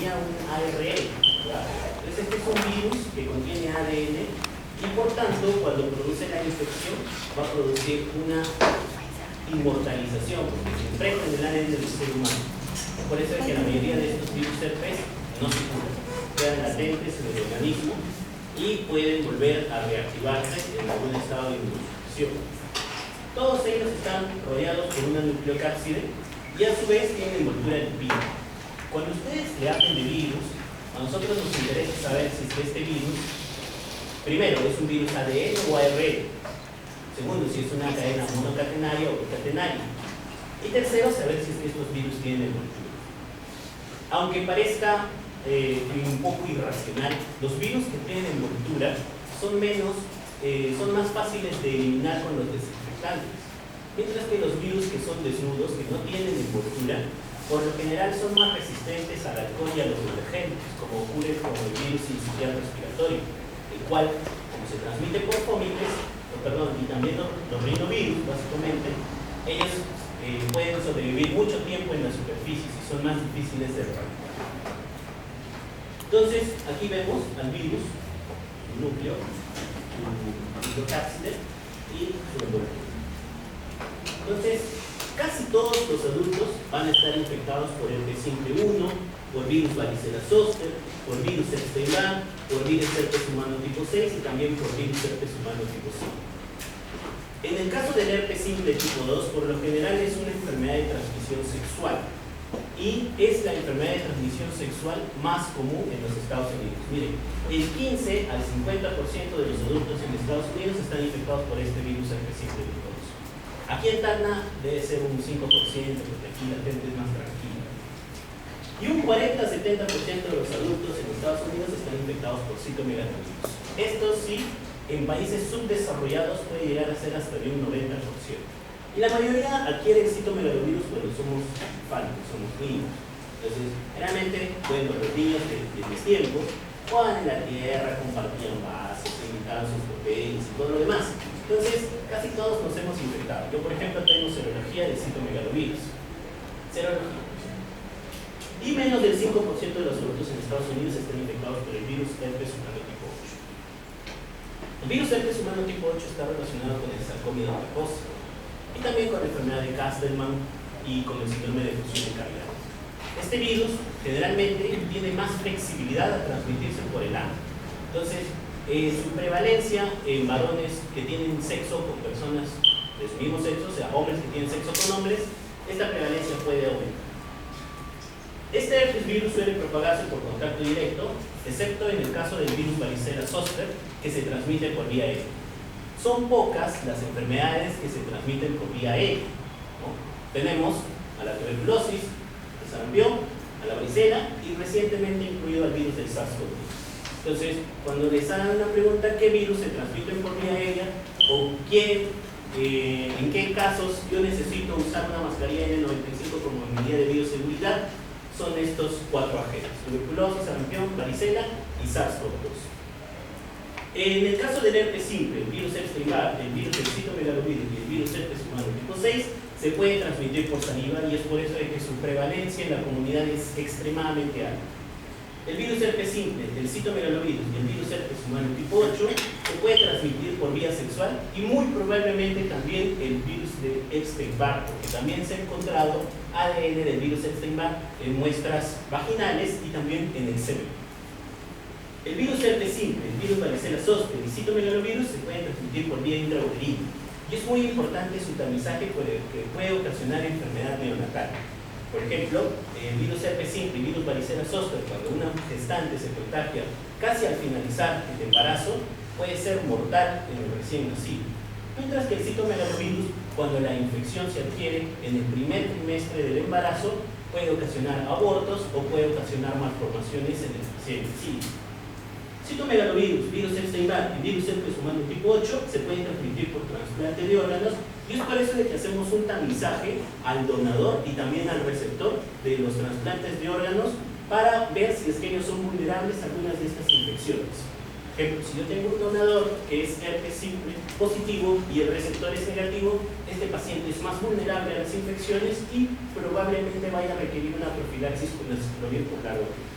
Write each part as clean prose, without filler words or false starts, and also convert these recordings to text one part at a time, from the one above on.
contenía un ARN, ¿verdad? Entonces este es un virus que contiene ADN y por tanto cuando produce la infección va a producir una inmortalización, porque se impregna en el ADN del ser humano. Por eso es que la mayoría de estos virus herpes no se curan, quedan latentes en el organismo y pueden volver a reactivarse en algún estado de inmunización. Todos ellos están rodeados por una nucleocápside y a su vez tienen envoltura lipídica. Cuando ustedes le hablen de virus, a nosotros nos interesa saber si es que este virus, primero, es un virus ADN o ARN. Segundo, si es una cadena monocatenaria o bicatenaria. Y tercero, saber si es que estos virus tienen envoltura. Aunque parezca un poco irracional, los virus que tienen envoltura son más fáciles de eliminar con los desinfectantes. Mientras que los virus que son desnudos, que no tienen envoltura, por lo general son más resistentes al alcohol y a los detergentes, como ocurre con el virus sincitial respiratorio, el cual, como se transmite por fomites, y también los rinovirus, básicamente, ellos pueden sobrevivir mucho tiempo en las superficies y son más difíciles de erradicar. Entonces, aquí vemos al virus, su núcleo, su nucleocápside y su envoltura. Entonces, casi todos los adultos van a estar infectados por herpes simple 1, por virus varicela zoster, por virus Epstein-Barr, por virus herpes humano tipo 6 y también por virus herpes humano tipo 5. En el caso del herpes simple tipo 2, por lo general es una enfermedad de transmisión sexual y es la enfermedad de transmisión sexual más común en los Estados Unidos. Miren, el 15 al 50% de los adultos en Estados Unidos están infectados por este virus herpes simple tipo 2. Aquí en Tacna debe ser un 5%, porque aquí la gente es más tranquila. Y un 40-70% de los adultos en Estados Unidos están infectados por citomegalovirus. Esto sí, en países subdesarrollados puede llegar a ser hasta de un 90%. Y la mayoría adquiere citomegalovirus cuando somos infantes, somos niños. Entonces, generalmente, bueno, los niños de mis tiempos jugaban en la tierra, compartían vasos, imitaban sus papeles y todo lo demás. Entonces, casi todos nos hemos infectado. Yo, por ejemplo, tengo serología de citomegalovirus. Serología. Y menos del 5% de los adultos en Estados Unidos están infectados por el virus herpes humano tipo 8. El virus herpes humano tipo 8 está relacionado con el sarcómido precoz y también con la enfermedad de Castleman y con el síndrome de fusión de cavidad. Este virus generalmente tiene más flexibilidad a transmitirse por el ano. Entonces, su prevalencia en varones que tienen sexo con personas de su mismo sexo, o sea, hombres que tienen sexo con hombres, esta prevalencia puede aumentar. Este herpes virus suele propagarse por contacto directo, excepto en el caso del virus varicela zoster, que se transmite por vía aérea. Son pocas las enfermedades que se transmiten por vía aérea, ¿no? Tenemos a la tuberculosis, al sarampión, a la varicela y recientemente incluido al virus del SARS-CoV-2. Entonces, cuando les hagan una pregunta qué virus se transmiten por vía aérea o en qué casos yo necesito usar una mascarilla N95 como medida de bioseguridad, son estos 4 agentes: tuberculosis, sarampión, varicela y SARS-CoV-2. En el caso del herpes simple, el virus Epstein-Barr, el virus del citomegalovirus y el virus herpes humano tipo 6 se puede transmitir por saliva y es por eso de que su prevalencia en la comunidad es extremadamente alta. El virus herpes simple, el citomegalovirus y el virus herpes humano tipo 8 se puede transmitir por vía sexual y muy probablemente también el virus de Epstein-Barr, porque también se ha encontrado ADN del virus Epstein-Barr en muestras vaginales y también en el semen. El virus herpes simple, el virus varicela zoster y citomegalovirus se pueden transmitir por vía intrauterina y es muy importante su tamizaje porque puede ocasionar enfermedad neonatal. Por ejemplo, el virus herpes simple y virus varicela zoster, cuando una gestante se contagia casi al finalizar el embarazo, puede ser mortal en el recién nacido. Mientras que el citomegalovirus, cuando la infección se adquiere en el primer trimestre del embarazo, puede ocasionar abortos o puede ocasionar malformaciones en el recién nacido. Citomegalovirus, virus Epstein-Barr y virus herpes humano tipo 8 se pueden transmitir por trasplante de órganos y es por eso de que hacemos un tamizaje al donador y también al receptor de los trasplantes de órganos para ver si es que ellos son vulnerables a algunas de estas infecciones. Por ejemplo, si yo tengo un donador que es herpes simple positivo y el receptor es negativo, este paciente es más vulnerable a las infecciones y probablemente vaya a requerir una profilaxis con azithromycin por largo tiempo.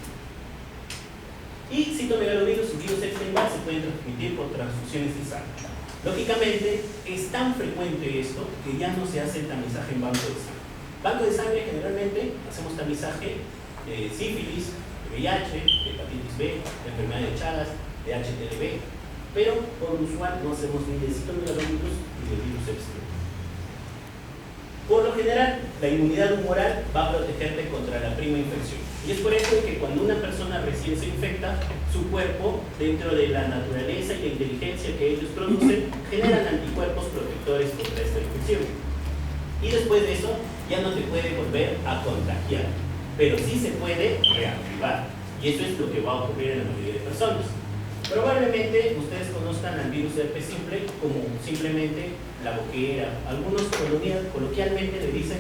Y citomegalovirus y virus Epstein-Barr se pueden transmitir por transfusiones de sangre. Lógicamente, es tan frecuente esto que ya no se hace el tamizaje en banco de sangre. Banco de sangre, generalmente, hacemos tamizaje de sífilis, de VIH, de hepatitis B, de enfermedad de Chagas, de HTLV, pero por usual no hacemos ni de citomegalovirus ni de virus Epstein. Por lo general, la inmunidad humoral va a protegerte contra la prima infección. Y es por eso que cuando una persona recién se infecta, su cuerpo, dentro de la naturaleza y la inteligencia que ellos producen, generan anticuerpos protectores contra esta infección. Y después de eso, ya no te puede volver a contagiar, pero sí se puede reactivar. Y eso es lo que va a ocurrir en la mayoría de personas. Probablemente ustedes conozcan al virus de herpes simple como simplemente la boquera. Algunos coloquialmente le dicen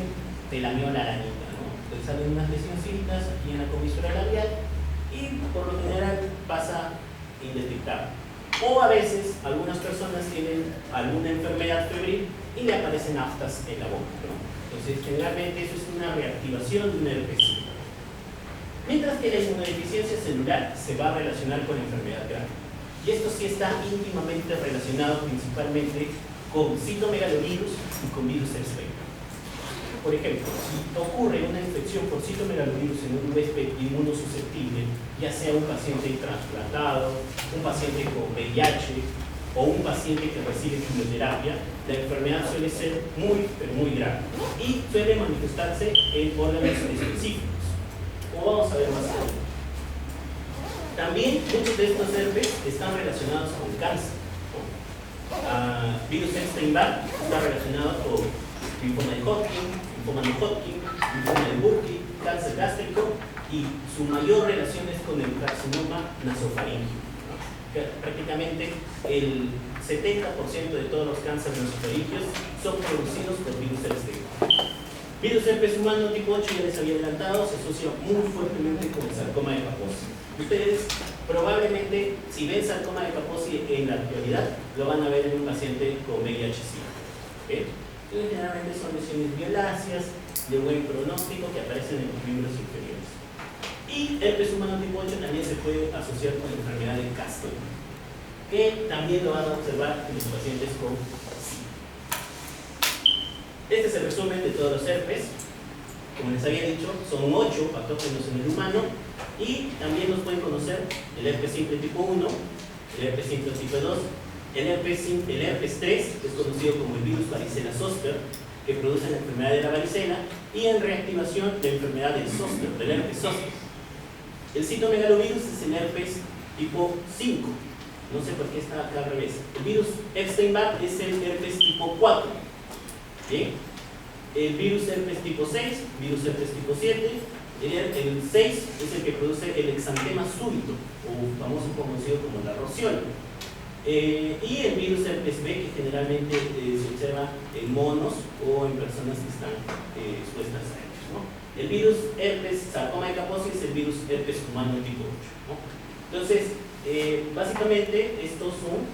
te lamió la arañita, ¿no? Entonces salen unas lesioncitas aquí en la comisura labial y por lo general pasa indetectable. O a veces algunas personas tienen alguna enfermedad febril y le aparecen aftas en la boca, ¿no? Entonces generalmente eso es una reactivación de un herpes simple. Mientras que la inmunodeficiencia celular se va a relacionar con la enfermedad grave. Y esto sí está íntimamente relacionado principalmente con citomegalovirus y con virus Epstein. Por ejemplo, si ocurre una infección por citomegalovirus en un huésped inmunosusceptible, ya sea un paciente trasplantado, un paciente con VIH o un paciente que recibe quimioterapia, la enfermedad suele ser muy, pero muy grave y suele manifestarse en órganos específicos. Como vamos a ver más adelante. También muchos de estos herpes están relacionados con cáncer. Virus Epstein-Barr está relacionado con linfoma de Hodgkin, linfoma no Hodgkin, linfoma de Burkitt, cáncer gástrico y su mayor relación es con el carcinoma nasofaríngeo. Prácticamente el 70% de todos los cánceres nasofaríngeos son producidos por virus Epstein-Barr. Virus herpes humano tipo 8, ya les había adelantado, se asocia muy fuertemente con el sarcoma de Kaposi. Ustedes probablemente, si ven sarcoma de Kaposi en la actualidad, lo van a ver en un paciente con VIH-Sida. ¿Okay? Entonces, generalmente son lesiones violáceas, de buen pronóstico, que aparecen en los miembros inferiores. Y herpes humano tipo 8 también se puede asociar con la enfermedad de Castor, que también lo van a observar en los pacientes con SIDA. Este es el resumen de todos los herpes. Como les había dicho, son 8 patógenos en el humano y también nos pueden conocer el herpes simple tipo 1, el herpes simple tipo 2, el herpes 3, que es conocido como el virus varicela zoster, que produce la enfermedad de la varicela, y en reactivación la enfermedad del zoster, del herpes zoster. El citomegalovirus es el herpes tipo 5, no sé por qué está acá al revés. El virus Epstein-Barr es el herpes tipo 4. ¿Bien? El virus herpes tipo 6, virus herpes tipo 7, el 6 es el que produce el exantema súbito, o famoso conocido como la rosiola. Y el virus herpes B, que generalmente se observa en monos o en personas que están expuestas a ellos, ¿no? El virus herpes sarcoma de Kaposi es el virus herpes humano tipo 8, ¿no? Entonces, básicamente estos son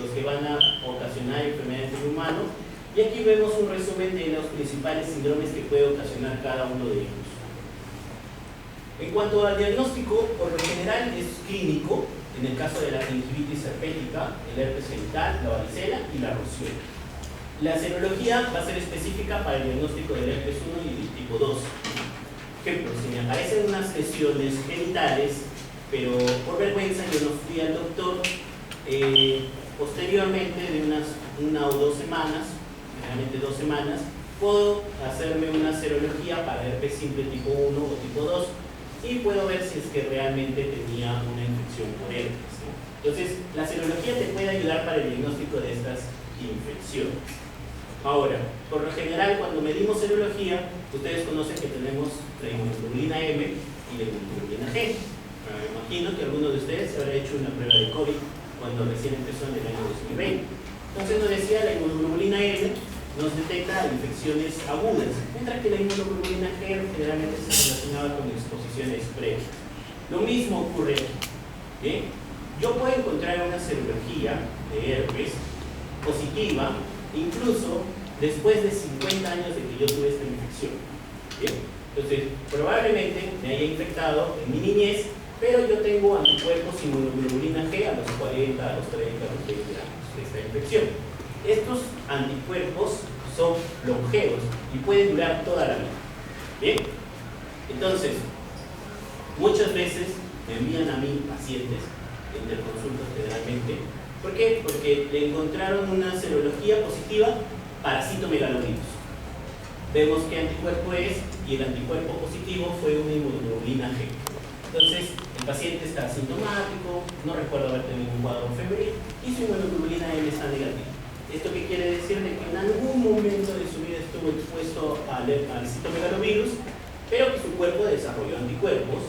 los que van a ocasionar enfermedades en el humano. Y aquí vemos un resumen de los principales síndromes que puede ocasionar cada uno de ellos. En cuanto al diagnóstico, por lo general es clínico, en el caso de la gingivitis herpética, el herpes genital, la varicela y la rosiola. La serología va a ser específica para el diagnóstico del herpes 1 y del tipo 2. Por ejemplo, si me aparecen unas lesiones genitales, pero por vergüenza yo no fui al doctor, posteriormente de una o 2 semanas, generalmente 2 semanas, puedo hacerme una serología para herpes simple tipo 1 o tipo 2 y puedo ver si es que realmente tenía una infección por herpes, ¿no? Entonces, la serología te puede ayudar para el diagnóstico de estas infecciones. Ahora, por lo general, cuando medimos serología, ustedes conocen que tenemos la inmunoglobulina M y la inmunoglobulina G. Me imagino que alguno de ustedes se habrá hecho una prueba de COVID cuando recién empezó en el año 2020. Entonces nos decía, la inmunoglobulina M nos detecta infecciones agudas, mientras que la inmunoglobulina G generalmente se relacionaba con exposiciones previas. Lo mismo ocurre aquí. ¿Bien? Yo puedo encontrar una serología de herpes positiva, incluso después de 50 años de que yo tuve esta infección. ¿Bien? Entonces, probablemente me haya infectado en mi niñez pero yo tengo anticuerpos inmunoglobulina G a los 40, a los 30, a los 20 años de esta infección. Estos anticuerpos son longevos y pueden durar toda la vida. Bien, entonces, muchas veces me envían a mí pacientes, interconsultas generalmente. ¿Por qué? Porque le encontraron una serología positiva para citomegalovirus. Vemos qué anticuerpo es y el anticuerpo positivo fue una inmunoglobulina G. Entonces, el paciente está asintomático, no recuerda haber tenido un cuadro febril y su inmunoglobulina M está negativa. ¿Esto qué quiere decir? De que en algún momento de su vida estuvo expuesto al citomegalovirus, pero que su cuerpo desarrolló anticuerpos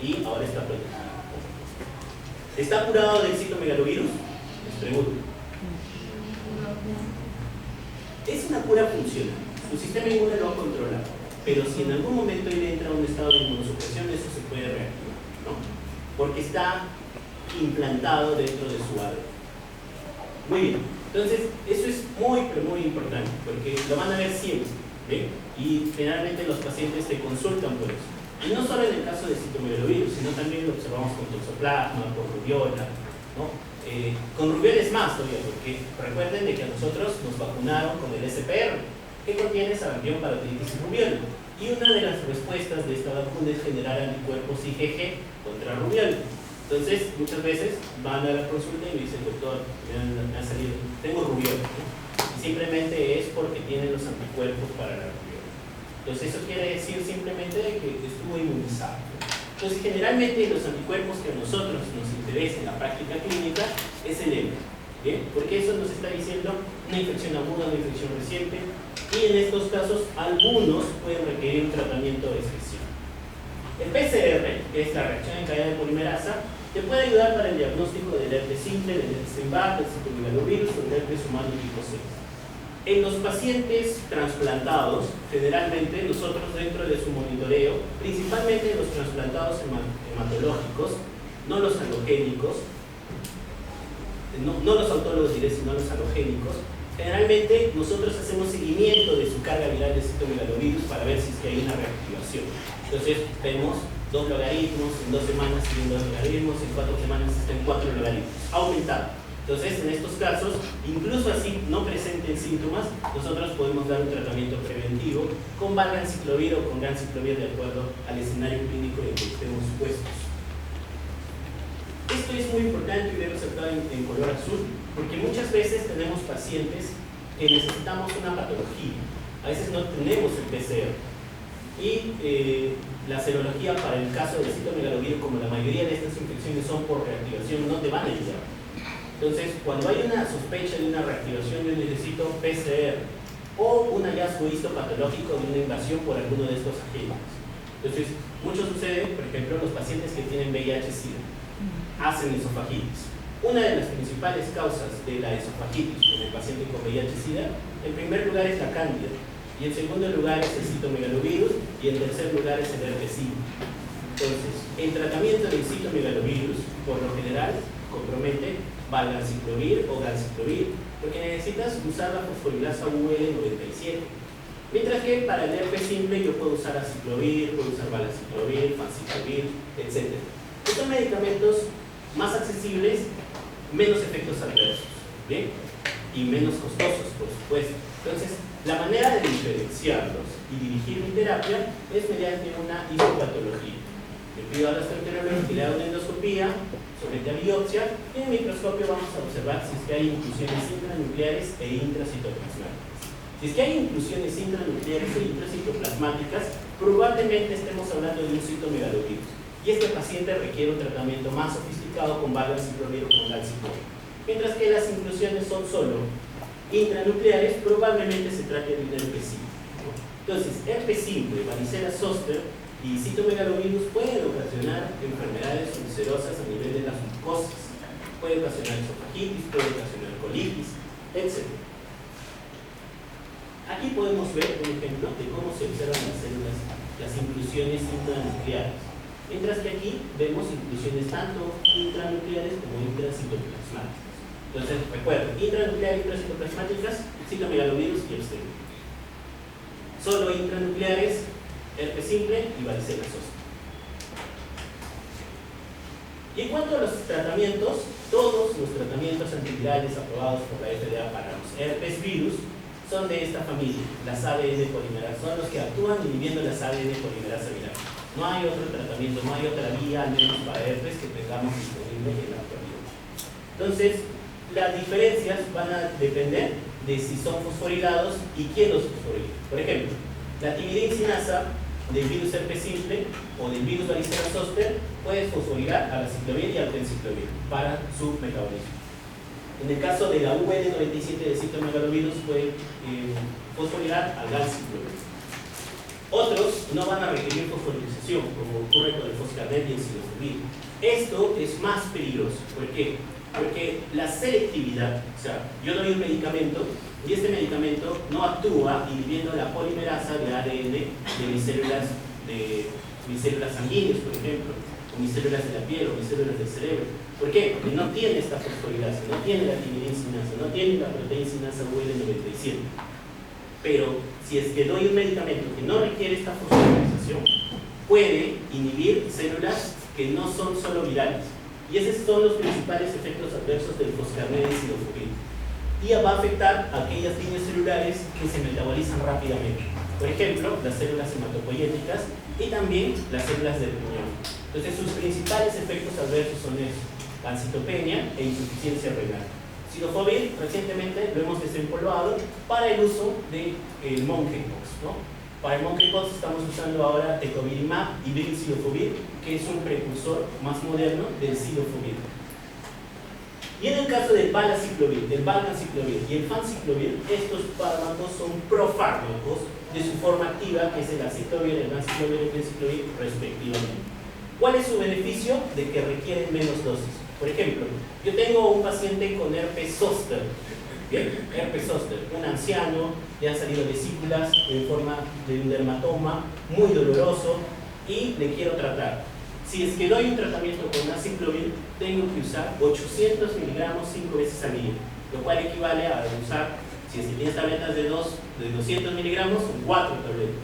y ahora está protegido. ¿Está curado del citomegalovirus? Les pregunto. Es una cura funcional. Su sistema inmune lo ha controlado. Pero si en algún momento él entra a un estado de inmunosupresión, eso se puede reactivar, ¿no? Porque está implantado dentro de su ADN. Muy bien. Entonces, eso es muy, pero muy importante, porque lo van a ver siempre, ¿bien? Y generalmente los pacientes te consultan por eso. Y no solo en el caso de citomegalovirus, sino también lo observamos con toxoplasma, con rubiola, ¿no? Con rubiola es más todavía, porque recuerden de que a nosotros nos vacunaron con el SPR, que contiene sarampión, parotiditis y rubiola. Y una de las respuestas de esta vacuna es generar anticuerpos IgG contra rubiola. Entonces, muchas veces van a la consulta y me dicen, doctor, me ha salido, tengo rubiola, ¿no? Y simplemente es porque tienen los anticuerpos para la rubiola. Entonces, eso quiere decir simplemente que estuvo inmunizado. Entonces, generalmente los anticuerpos que a nosotros nos interesa en la práctica clínica es el M, ¿bien? Porque eso nos está diciendo una infección aguda, una infección reciente, y en estos casos algunos pueden requerir un tratamiento especial. El PCR, que es la reacción en cadena de polimerasa, te puede ayudar para el diagnóstico del herpes simple, del herpes Epstein-Barr, del citomegalovirus o del herpes humano tipo C. En los pacientes trasplantados, generalmente nosotros dentro de su monitoreo, principalmente los trasplantados hematológicos, no los halogénicos, no los autólogos diré, sino los halogénicos, generalmente nosotros hacemos seguimiento de su carga viral de citomegalovirus para ver si es que hay una reactivación. Entonces vemos 2 logaritmos, en 2 semanas siguen 2 logaritmos, en 4 semanas están 4 logaritmos, aumentado. Entonces, en estos casos, incluso así no presenten síntomas, nosotros podemos dar un tratamiento preventivo con valganciclovir o con ganciclovir de acuerdo al escenario clínico en el que estemos puestos. Esto es muy importante y debe ser en color azul, porque muchas veces tenemos pacientes que necesitamos una patología. A veces no tenemos el PCR. Y la serología para el caso del citomegalovirus, como la mayoría de estas infecciones son por reactivación, no te van a ayudar. Entonces, cuando hay una sospecha de una reactivación, yo necesito PCR o un hallazgo histopatológico de una invasión por alguno de estos agentes. Entonces, mucho sucede, por ejemplo, los pacientes que tienen VIH-Sida hacen esofagitis. Una de las principales causas de la esofagitis en el paciente con VIH-Sida, en primer lugar es la cándida, y en segundo lugar es el citomegalovirus, y en tercer lugar es el herpes simple. Entonces, el tratamiento del citomegalovirus, por lo general, compromete valganciclovir o ganciclovir, porque necesitas usar la fosforilasa UL97. Mientras que para el herpes simple yo puedo usar aciclovir, puedo usar valanciclovir, fanciclovir, etc. Estos medicamentos más accesibles, menos efectos adversos, ¿bien? Y menos costosos, por supuesto. Entonces, la manera de diferenciarlos y dirigir mi terapia es mediante una histopatología. Le pido al gastroenterólogo que le haga una endoscopía, somete a biopsia, y en el microscopio vamos a observar si es que hay inclusiones intranucleares e intracitoplasmáticas. Si es que hay inclusiones intranucleares e intracitoplasmáticas, probablemente estemos hablando de un citomegalovirus. Y este paciente requiere un tratamiento más sofisticado con valganciclovir o con ganciclovir. Mientras que las inclusiones son solo intranucleares, probablemente se trate de un herpes simple. Entonces, herpes simple, varicela zoster y citomegalovirus pueden ocasionar enfermedades ulcerosas a nivel de las mucosas. Puede ocasionar esofagitis, puede ocasionar colitis, etc. Aquí podemos ver un ejemplo de cómo se observan las células, las inclusiones intranucleares. Mientras que aquí vemos inclusiones tanto intranucleares como intracitoplasmáticas. Entonces, recuerden, intranucleares, intracitoplasmáticas, citomegalovirus y Epstein. Solo intranucleares, herpes simple y varicela zoster. Y en cuanto a los tratamientos, todos los tratamientos antivirales aprobados por la FDA para los herpes virus son de esta familia, las ADN polimerasa, son los que actúan inhibiendo las ADN polimerasa viral. No hay otro tratamiento, no hay otra vía, al menos para herpes, que tengamos disponible en la actualidad. Entonces, las diferencias van a depender de si son fosforilados y quién los fosforila. Por ejemplo, la timidincinasa del virus herpes simple o del virus varicela zoster puede fosforilar a la ciclovir y al penciclovir para su metabolismo. En el caso de la VN97 de citomegalovirus puede fosforilar al ganciclovir. Otros no van a requerir fosforilación, como ocurre con el foscarnet y el silofovir. Esto es más peligroso. ¿Por qué? Porque la selectividad, o sea, yo doy un medicamento y este medicamento no actúa inhibiendo la polimerasa de ADN de mis células sanguíneas, por ejemplo, o mis células de la piel, o mis células del cerebro. ¿Por qué? Porque no tiene esta fosforilasa, no tiene la timidincinasa, no tiene la proteincinasa VL97. Pero si es que doy un medicamento que no requiere esta fosforilización, puede inhibir células que no son solo virales. Y esos son los principales efectos adversos del foscarnet y silofovir. Y va a afectar a aquellas líneas celulares que se metabolizan rápidamente. Por ejemplo, las células hematopoyéticas y también las células del riñón. Entonces, sus principales efectos adversos son esos: pancitopenia e insuficiencia renal. Silofovir, recientemente lo hemos desempolvado para el uso del monkeypox, ¿no? Para el monkeypox estamos usando ahora tecovirimat y vilsilofovir, que es un precursor más moderno del silofovir. Y en el caso del valaciclovir, del valganciclovir y el fanciclovir, estos fármacos son profármacos de su forma activa, que es el aciclovir, el ganciclovir y el penciclovir, respectivamente. ¿Cuál es su beneficio? De que requieren menos dosis. Por ejemplo, yo tengo un paciente con herpes zóster. Bien, herpes zóster, un anciano, le han salido vesículas en forma de un dermatoma, muy doloroso, y le quiero tratar. Si es que doy un tratamiento con aciclovir, tengo que usar 800 miligramos 5 veces al día, lo cual equivale a usar, si es que tienes tabletas de 200 miligramos, son 4 tabletas.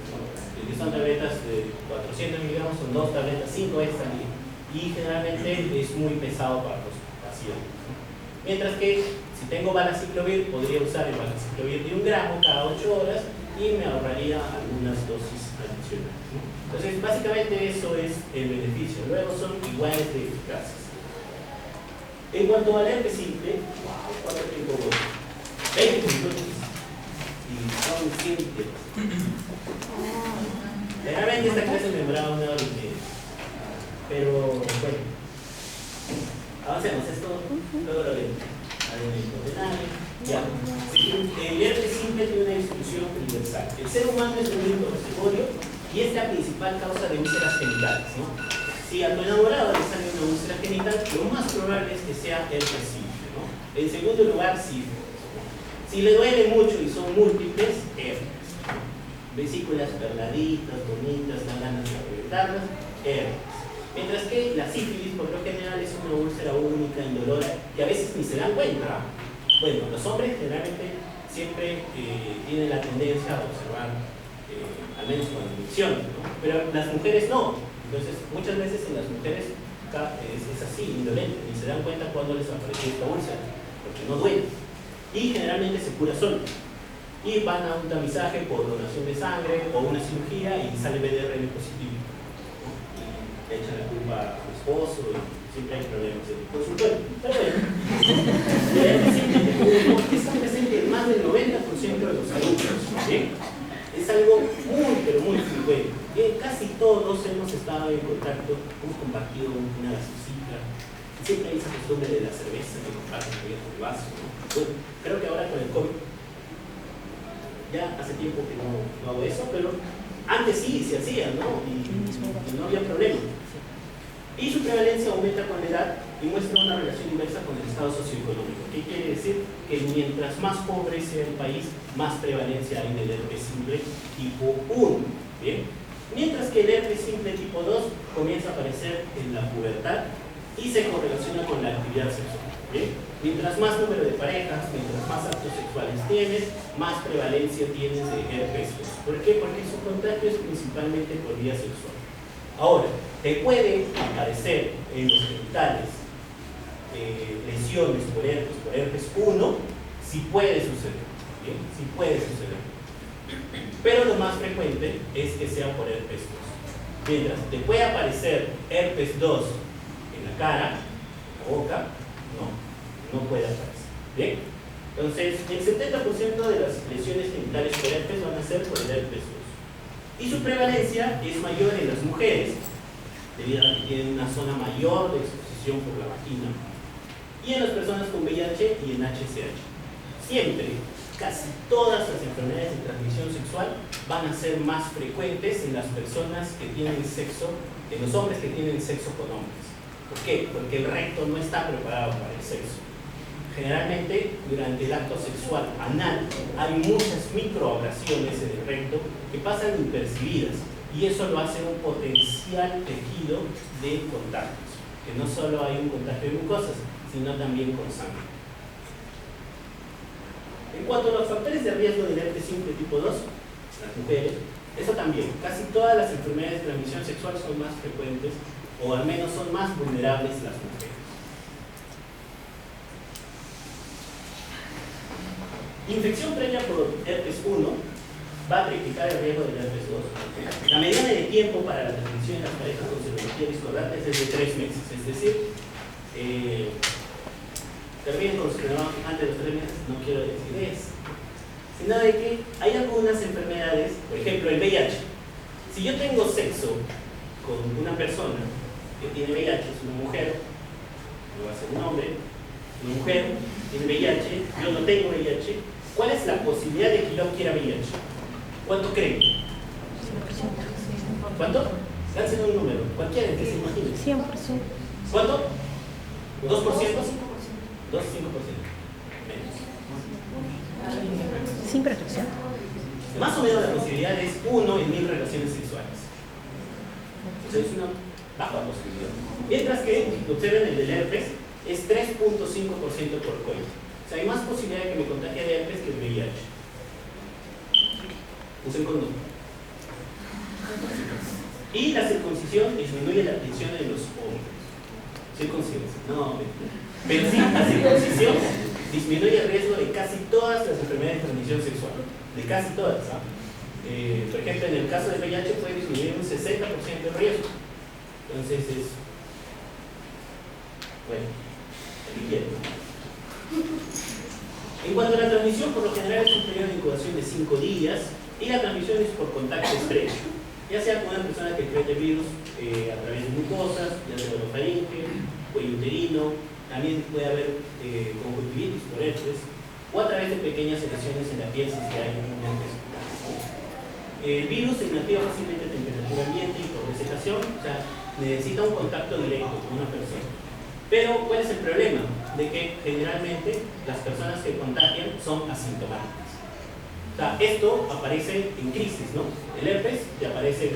Si son tabletas de 400 miligramos, son 2 tabletas 5 veces al día. Y generalmente es muy pesado para los pacientes. Mientras que si tengo valaciclovir, podría usar el valaciclovir de 1 gramo cada 8 horas y me ahorraría algunas dosis adicionales, ¿no? Entonces, básicamente eso es el beneficio. Luego son iguales de eficaces. En cuanto al herpes simple, ¿cuánto tiempo voy? 20 minutos. Y son 100 temas. Generalmente esta clase me demoraba 1 hora y media. Pero bueno, avancemos. Esto luego lo vemos. Ya. El herpes simple tiene una distribución universal. El ser humano es un único reservorio y es la principal causa de úlceras genitales, ¿no? Si a tu enamorado le sale una úlcera genital, lo más probable es que sea herpes simple, ¿no? En segundo lugar, sífilis. Si le duele mucho y son múltiples, herpes. Vesículas perladitas, bonitas, dan ganas de reventarlas, herpes. Mientras que la sífilis, por lo general, es una úlcera única, indolora, que a veces ni se dan cuenta. Bueno, los hombres generalmente siempre tienen la tendencia a observar, al menos con inyecciones, ¿no? Pero las mujeres no. Entonces, muchas veces en las mujeres es así, indolente, ni se dan cuenta cuando les aparece esta úlcera, porque no duele. Y generalmente se cura solo. Y van a un tamizaje por donación de sangre o una cirugía y sale BDRM positivo. Le echan la culpa a su esposo y siempre hay problemas en el consultorio. Pero bueno, el herpes simple está presente en más del 90% de los adultos. ¿Sí? Es algo muy, pero muy frecuente. Casi todos hemos estado en contacto, hemos compartido una gaseosita. Siempre hay esa costumbre de la cerveza que comparten con el vaso, ¿no? Bueno, creo que ahora con el COVID, ya hace tiempo que no hago eso, pero antes sí se hacía, ¿no? Y no había problema. Y su prevalencia aumenta con la edad y muestra una relación inversa con el estado socioeconómico. ¿Qué quiere decir? Que mientras más pobre sea el país, más prevalencia hay del herpes simple tipo 1. ¿Bien? Mientras que el herpes simple tipo 2 comienza a aparecer en la pubertad y se correlaciona con la actividad sexual. ¿Bien? Mientras más número de parejas, mientras más actos sexuales tienes, más prevalencia tienes de herpes. ¿Por qué? Porque su contagio es principalmente por vía sexual. Ahora, te puede aparecer en los genitales lesiones por herpes 1, sí puede suceder, ¿bien? Sí puede suceder. Pero lo más frecuente es que sea por herpes 2. Mientras te puede aparecer herpes 2 en la cara, en la boca, no puede aparecer. ¿Bien? Entonces, el 70% de las lesiones genitales por herpes van a ser por el herpes 2. Y su prevalencia es mayor en las mujeres, debido a que tienen una zona mayor de exposición por la vagina, y en las personas con VIH y en HCH. Siempre, casi todas las enfermedades de transmisión sexual van a ser más frecuentes en las personas que tienen sexo, en los hombres que tienen sexo con hombres. ¿Por qué? Porque el recto no está preparado para el sexo. Generalmente, durante el acto sexual anal, hay muchas microabrasiones en el recto que pasan impercibidas, y eso lo hace un potencial tejido de contactos, que no solo hay un contacto de mucosas, sino también con sangre. En cuanto a los factores de riesgo del herpes simple tipo 2, las mujeres, eso también, casi todas las enfermedades de transmisión sexual son más frecuentes, o al menos son más vulnerables las mujeres. Infección previa por herpes 1 va a triplicar el riesgo del herpes 2. La mediana de tiempo para la transmisión en las parejas con serología discordante es de 3 meses, es decir, terminen con los que no antes de los 3 meses, no quiero decir eso, sino de que hay algunas enfermedades, por ejemplo el VIH. Si yo tengo sexo con una persona que tiene VIH, es una mujer, no va a ser un hombre, una mujer tiene VIH, yo no tengo VIH, ¿cuál es la posibilidad de que yo quiera VIH? ¿Cuánto creen? 100%. ¿Cuánto? Lancen un número, cualquiera que se imagine. 100%. ¿Cuánto? ¿2%? 2, 5%. Menos. Sin protección. Más o menos la posibilidad es 1 en 1000 relaciones sexuales. Entonces es una baja posibilidad. Mientras que, observen, el del herpes es 3.5% por coito. O sea, hay más posibilidad de que me contagie de herpes que de VIH. Usen condón. Y la circuncisión disminuye la tensión en los hombres. Circuncisión, no, pero sí, la circuncisión disminuye el riesgo de casi todas las enfermedades de transmisión sexual. De casi todas, ¿ah? Por ejemplo, en el caso del VIH puede disminuir un 60% el riesgo. Entonces es... bueno, eligiendo. En cuanto a la transmisión, por lo general es un periodo de incubación de 5 días, y la transmisión es por contacto estrecho, ya sea con una persona que cree el virus a través de mucosas, ya sea orofaringe, cuello uterino, también puede haber conjuntivitis por herpes, o a través de pequeñas lesiones en la piel si hay un herpes. El virus se inactiva fácilmente a temperatura ambiente y por desecación, o sea, necesita un contacto directo con una persona. Pero, ¿cuál es el problema? De que generalmente las personas que contagian son asintomáticas. O sea, esto aparece en crisis, ¿no? El herpes te aparece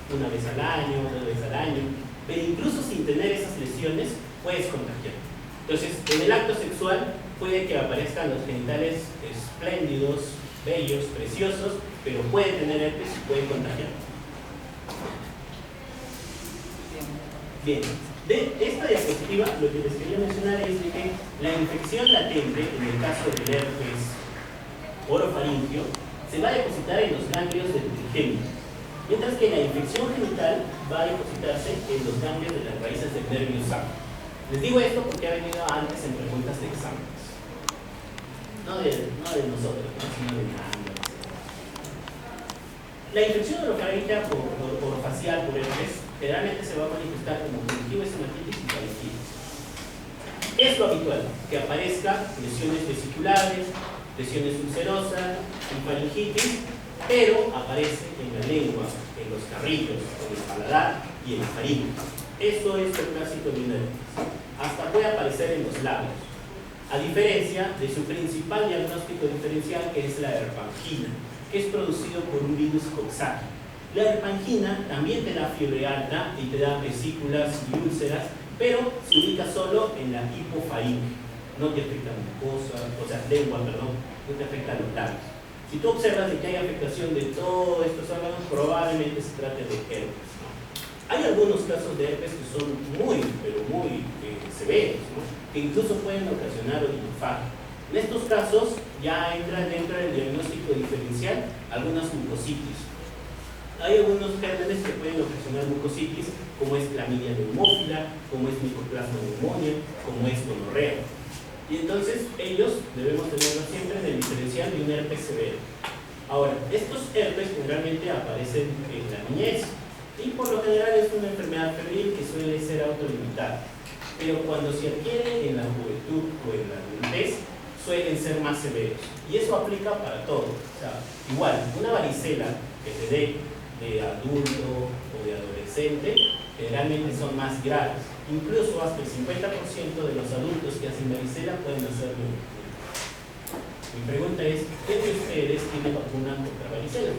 una vez al año, 2 veces al año, pero incluso sin tener esas lesiones puedes contagiar. Entonces, en el acto sexual puede que aparezcan los genitales espléndidos, bellos, preciosos, pero puede tener herpes y puede contagiar. Bien, de esta diapositiva lo que les quería mencionar es de que la infección latente, en el caso del herpes orofaringio, se va a depositar en los ganglios del trigémino, mientras que la infección genital va a depositarse en los ganglios de las raíces del nervio sacro. Les digo esto porque ha venido antes en preguntas de exámenes. No de nosotros, sino de ambos. La infección orofaringea orofacial por herpes generalmente se va a manifestar como conjuntivitis, estomatitis y faringitis. Es lo habitual que aparezca lesiones vesiculares, lesiones ulcerosas, en faringitis, pero aparece en la lengua, en los carrillos, en el paladar y en la faringe. Eso es el clásico de una herpes. Hasta puede aparecer en los labios, a diferencia de su principal diagnóstico diferencial, que es la herpangina, que es producido por un virus Coxsackie. La herpangina también te da fiebre alta y te da vesículas y úlceras, pero se ubica solo en la hipofaringe. No te afecta a mucosa, o sea, lengua, perdón, no te afecta a los labios. Si tú observas de que hay afectación de todos estos órganos, probablemente se trate de herpes, ¿no? Hay algunos casos de herpes que son muy, pero muy severos, ¿no? Que incluso pueden ocasionar odinofagia. En estos casos ya entran dentro del diagnóstico diferencial algunas mucositis. Hay algunos gérmenes que pueden ocasionar mucositis, como es clamidia neumófila, como es micoplasma pneumonia, como es gonorrea. Y entonces ellos debemos tenerlos siempre en el diferencial de un herpes severo. Ahora, estos herpes generalmente aparecen en la niñez y por lo general es una enfermedad febril que suele ser autolimitada. Pero cuando se adquiere en la juventud o en la adultez, suelen ser más severos. Y eso aplica para todo. O sea, igual, una varicela que se dé de adulto o de adolescente, generalmente son más graves. Incluso hasta el 50% de los adultos que hacen varicela pueden hacerlo. Mi pregunta es, ¿quién de ustedes tiene vacuna contra varicela?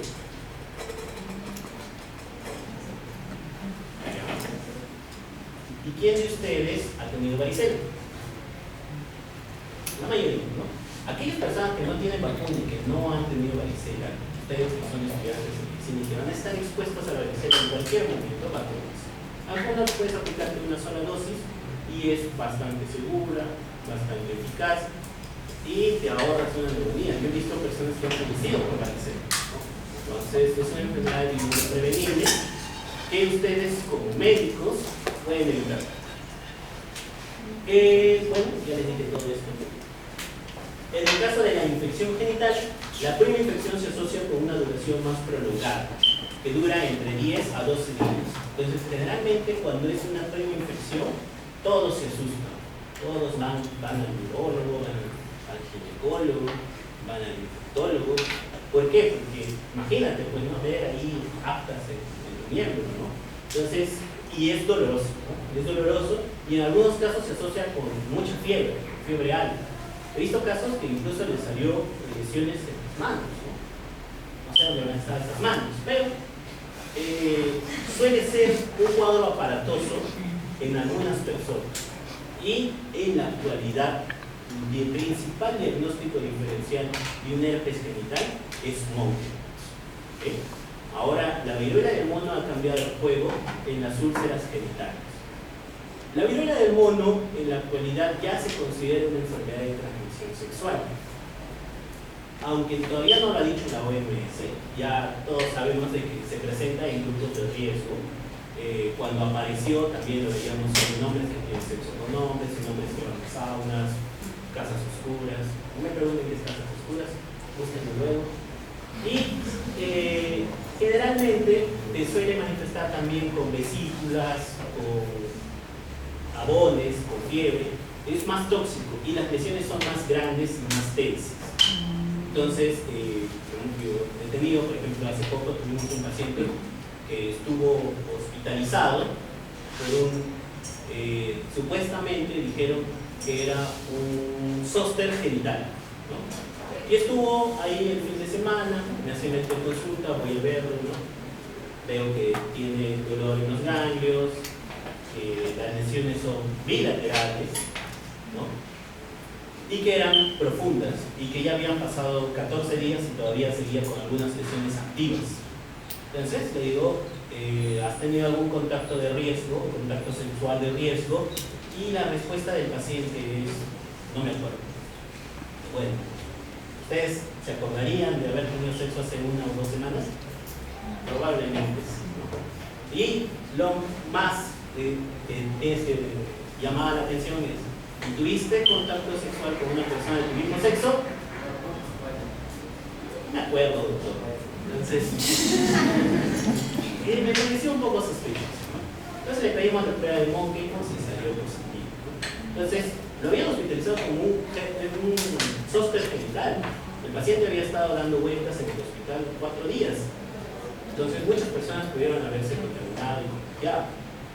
¿Y quién de ustedes ha tenido varicela? La mayoría, ¿no? Aquellas personas que no tienen vacuna y que no han tenido varicela, ustedes que son estudiantes de medicina y que van a estar expuestos a la varicela en cualquier momento, vacúnense. Algunas puedes aplicarte una sola dosis y es bastante segura, bastante eficaz y te ahorras una neumonía. Yo he visto personas que han fallecido por varicela, ¿no? Entonces es una enfermedad prevenible que ustedes como médicos pueden evitar. Bueno, ya les dije todo esto. En el caso de la infección genital, la primera infección se asocia con una duración más prolongada, que dura entre 10 a 12 días. Entonces, generalmente, cuando es una primera infección, todos se asustan. Todos van al neurólogo, van al ginecólogo, van al infectólogo. ¿Por qué? Porque, imagínate, pues no ver ahí aftas en el miembro, ¿no? Entonces, y es doloroso, ¿no? Es doloroso y en algunos casos se asocia con mucha fiebre, fiebre alta. He visto casos que incluso les salió lesiones en las manos, ¿no? No sé dónde van a estar esas manos, pero suele ser un cuadro aparatoso en algunas personas. Y en la actualidad, el principal diagnóstico diferencial de un herpes genital es monkeypox. ¿Okay? Ahora, la viruela del mono ha cambiado el juego en las úlceras genitales. La viruela del mono en la actualidad ya se considera una enfermedad de transmisión sexual. Aunque todavía no lo ha dicho la OMS, ya todos sabemos de que se presenta en grupos de riesgo. Cuando apareció también lo veíamos en hombres que tienen sexo con hombres, en hombres que van a saunas, casas oscuras. No me pregunten qué es casas oscuras, búsquenlo luego. Y generalmente te suele manifestar también con vesículas, con abones, con fiebre. Es más tóxico y las lesiones son más grandes y más tensas. Entonces, yo he tenido, por ejemplo, hace poco tuvimos un paciente que estuvo hospitalizado por supuestamente dijeron que era un zóster genital, ¿no? Y estuvo ahí el fin de semana, me hace meter consulta, voy a verlo, ¿no? Veo que tiene dolor en los ganglios, que las lesiones son bilaterales, ¿no? Y que eran profundas y que ya habían pasado 14 días y todavía seguía con algunas lesiones activas. Entonces le digo, ¿has tenido algún contacto de riesgo, contacto sexual de riesgo? Y la respuesta del paciente es, no me acuerdo. Bueno, ¿ustedes se acordarían de haber tenido sexo hace 1 o 2 semanas? Probablemente sí, ¿no? Y lo más que llamaba la atención es, ¿tuviste contacto sexual con una persona del mismo sexo? Me acuerdo, doctor. Entonces, me pareció un poco sospechoso, ¿no? Entonces le pedimos la prueba de monkeypox y salió positivo, ¿no? Entonces, lo habían hospitalizado como un zóster genital. El paciente había estado dando vueltas en el hospital 4 días. Entonces, muchas personas pudieron haberse contaminado y contagiado.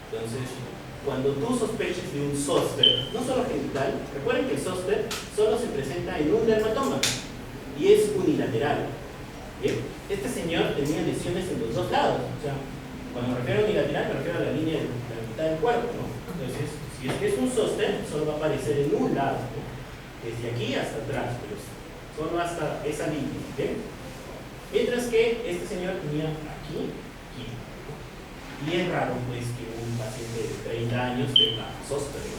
Entonces, cuando tú sospeches de un zóster, no solo genital, recuerden que el zóster solo se presenta en un dermatoma y es unilateral. ¿Bien? Este señor tenía lesiones en los 2 lados. O sea, cuando me refiero a unilateral, me refiero a la línea de la mitad del cuerpo, ¿no? Entonces, si es que es un zóster, solo va a aparecer en un lado, ¿no? Desde aquí hasta atrás, pero solo hasta esa línea. ¿Bien? Mientras que este señor tenía aquí, aquí. Y bien raro pues que un paciente de 30 años tenga zóster, ¿no?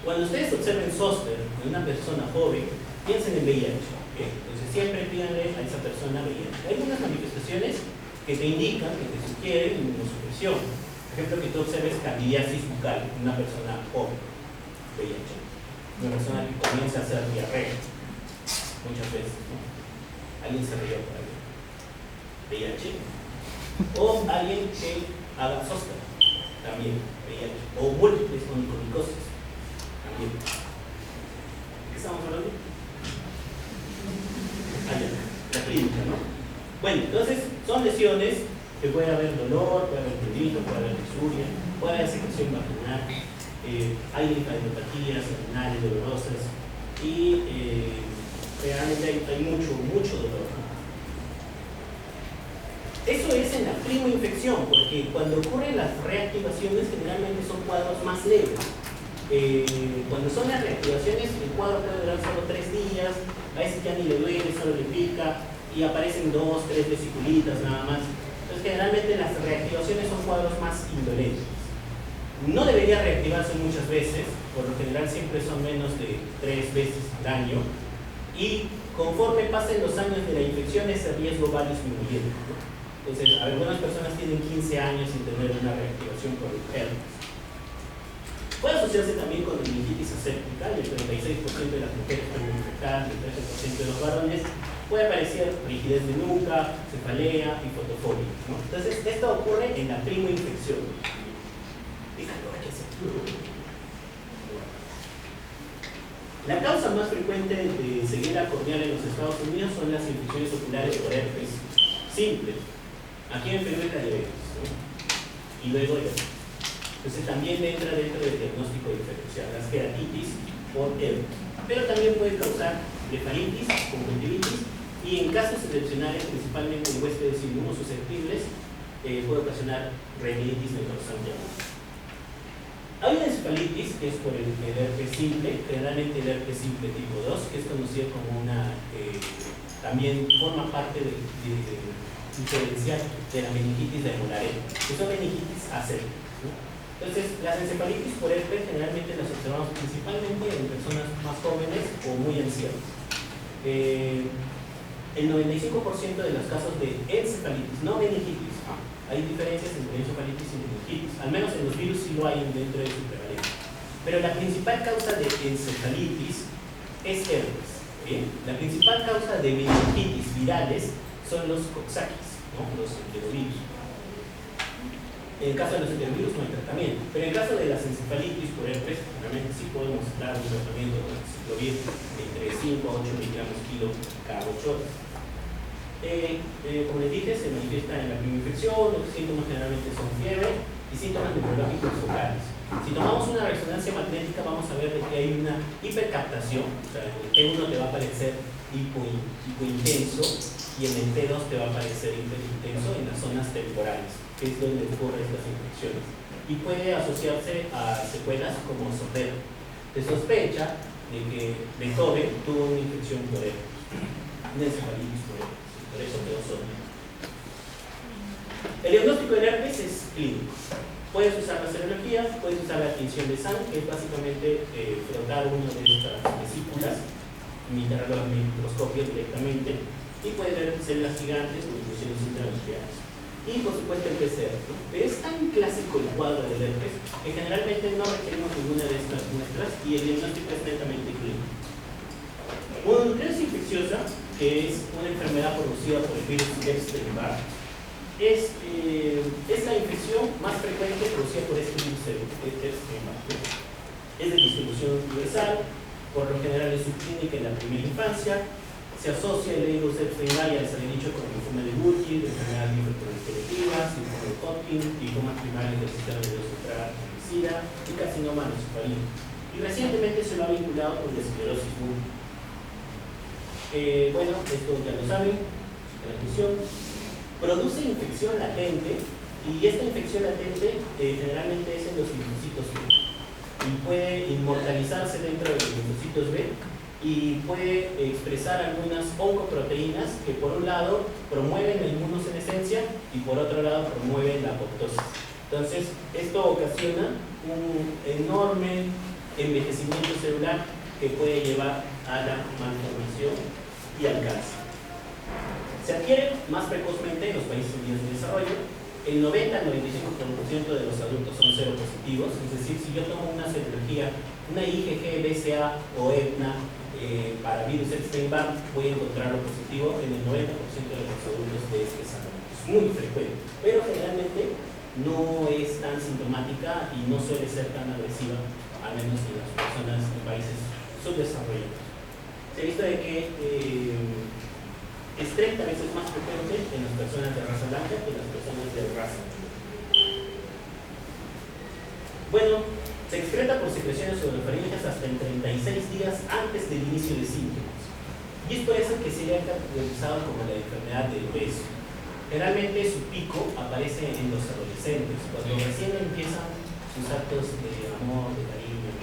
Cuando ustedes observen zóster en una persona joven, piensen en VIH, ¿okay? Entonces siempre pídanle a esa persona VIH. Hay algunas manifestaciones que te indican, que te sugieren inmunosupresión. Por ejemplo, que tú observes candidiasis bucal en una persona joven, VIH. Una persona que comienza a hacer diarrea, muchas veces, ¿no? Alguien se rió por ahí. VIH. O alguien que haga zóster, también VIH. O múltiples onicomicosis, también. ¿Qué estamos hablando? Allá, la clínica, ¿no? Bueno, entonces son lesiones que puede haber dolor, puede haber prurito, puede haber disuria, puede haber secreción vaginal, hay linfadenopatía, seminales dolorosas y realmente hay mucho dolor, ¿no? Eso es en la primoinfección, porque cuando ocurren las reactivaciones generalmente son cuadros más leves. Cuando son las reactivaciones, el cuadro puede durar solo 3 días, a veces ya ni le duele, solo le pica y aparecen 2, 3 vesiculitas nada más. Entonces generalmente las reactivaciones son cuadros más indolentes. No debería reactivarse muchas veces, por lo general siempre son menos de 3 veces al año, y conforme pasen los años de la infección ese riesgo va disminuyendo, ¿no? Entonces algunas personas tienen 15 años sin tener una reactivación por el herpes. Puede asociarse también con meningitis aséptica, el 36% de las mujeres pueden infectar, el 13% de los varones. Puede aparecer rigidez de nuca, cefalea y fotofobia, ¿no? Entonces esto ocurre en la primoinfección. La causa más frecuente de ceguera corneal en los Estados Unidos son las infecciones oculares por herpes simple. Aquí en Perú es la diabetes, ¿no? Y luego el herpes. Entonces también entra dentro del diagnóstico diferencial, las queratitis por herpes. Pero también puede causar blefaritis, conjuntivitis y en casos excepcionales, principalmente en huéspedes inmunosusceptibles, puede ocasionar retinitis necrosante. Hay una encefalitis que es por el herpes simple, generalmente el herpes simple tipo 2, que es conocido como una, también forma parte del diferencial de la meningitis de Molaré, que son meningitis asépticas, ¿no? Entonces, las encefalitis por herpes generalmente las observamos principalmente en personas más jóvenes o muy ancianas. El 95% de los casos de encefalitis, no meningitis, hay diferencias entre encefalitis y meningitis, al menos en los virus sí lo hay dentro de su prevalencia. Pero la principal causa de encefalitis es herpes, ¿bien? La principal causa de meningitis virales son los coxsackies, ¿no? Los enterovirus. En el caso de los enterovirus no hay tratamiento, pero en el caso de las encefalitis por herpes, realmente sí podemos dar un tratamiento con ciclovir de entre 5 a 8 miligramos kilo cada 8 horas. Como les dije, se manifiesta en la primoinfección, los síntomas generalmente son fiebre y síntomas neurológicos focales. Si tomamos una resonancia magnética vamos a ver de que hay una hipercaptación, o sea, el T1 te va a aparecer hipointenso y en el T2 te va a aparecer hiperintenso en las zonas temporales, que es donde ocurren estas infecciones. Y puede asociarse a secuelas como sordera. Se sospecha de que Beethoven tuvo una infección por herpes, una encefalitis por herpes. Por eso quedó sordo. El diagnóstico del herpes es clínico. Puedes usar la serología, puedes usar la tinción de sangre, que es básicamente frotar una de estas vesículas, mirarlo al microscopio directamente, y puedes ver células gigantes o inclusiones intranucleares. Y por supuesto el PCR, ¿no? Pero es tan clásico el cuadro del herpes que generalmente no requerimos ninguna de estas muestras y el diagnóstico es netamente clínico. Mononucleosis infecciosa, que es una enfermedad producida por el virus Epstein-Barr, es la infección más frecuente producida por este virus Epstein-Barr. Es de distribución universal, por lo general es subclínica en la primera infancia, se asocia el virus Epstein-Barr, ya les había dicho, con linfoma de Burkitt, enfermedad linfoproliferativa, linfoma de Hodgkin, linfomas primarios del sistema nervioso central, SIDA y carcinoma nasofaríngeo. Y recientemente se lo ha vinculado con la esclerosis múltiple. Bueno, esto ya lo saben, transmisión, produce infección latente y esta infección latente generalmente es en los linfocitos B y puede inmortalizarse dentro de los linfocitos B y puede expresar algunas oncoproteínas que por un lado promueven la inmunosenescencia y por otro lado promueven la apoptosis. Entonces, esto ocasiona un enorme envejecimiento celular que puede llevar a la malformación y al cáncer. Se adquiere más precozmente en los países en vías de desarrollo. El 90-95% de los adultos son seropositivos, es decir, si yo tomo una serología, una IgG, BCA o EBNA para virus Epstein-Barr, voy a encontrarlo positivo en el 90% de los adultos de este desarrollo. Es muy frecuente, pero generalmente no es tan sintomática y no suele ser tan agresiva, al menos en las personas en países subdesarrollados. Se ha visto de que es 30 veces más frecuente en las personas de raza blanca que en las personas de raza negra. Bueno, se excreta por secreciones oropharíngeas hasta en 36 días antes del inicio de síntomas. Y es por eso que se ha categorizado como la enfermedad del obeso. Generalmente su pico aparece en los adolescentes, cuando recién empiezan sus actos de amor, de cariño,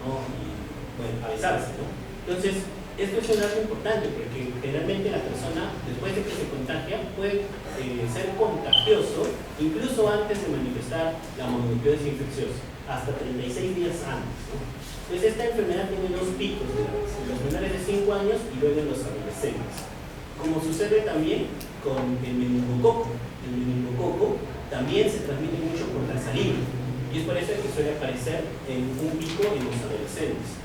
¿no? Y bueno, a besarse, ¿no? Entonces, esto es un dato importante porque generalmente la persona, después de que se contagia, puede ser contagioso incluso antes de manifestar la mononucleosis infecciosa, hasta 36 días antes, ¿no? Pues esta enfermedad tiene dos picos de edad, en los menores de 5 años y luego en los adolescentes. Como sucede también con el meningococo. El meningococo también se transmite mucho por la saliva y es por eso que suele aparecer en un pico en los adolescentes.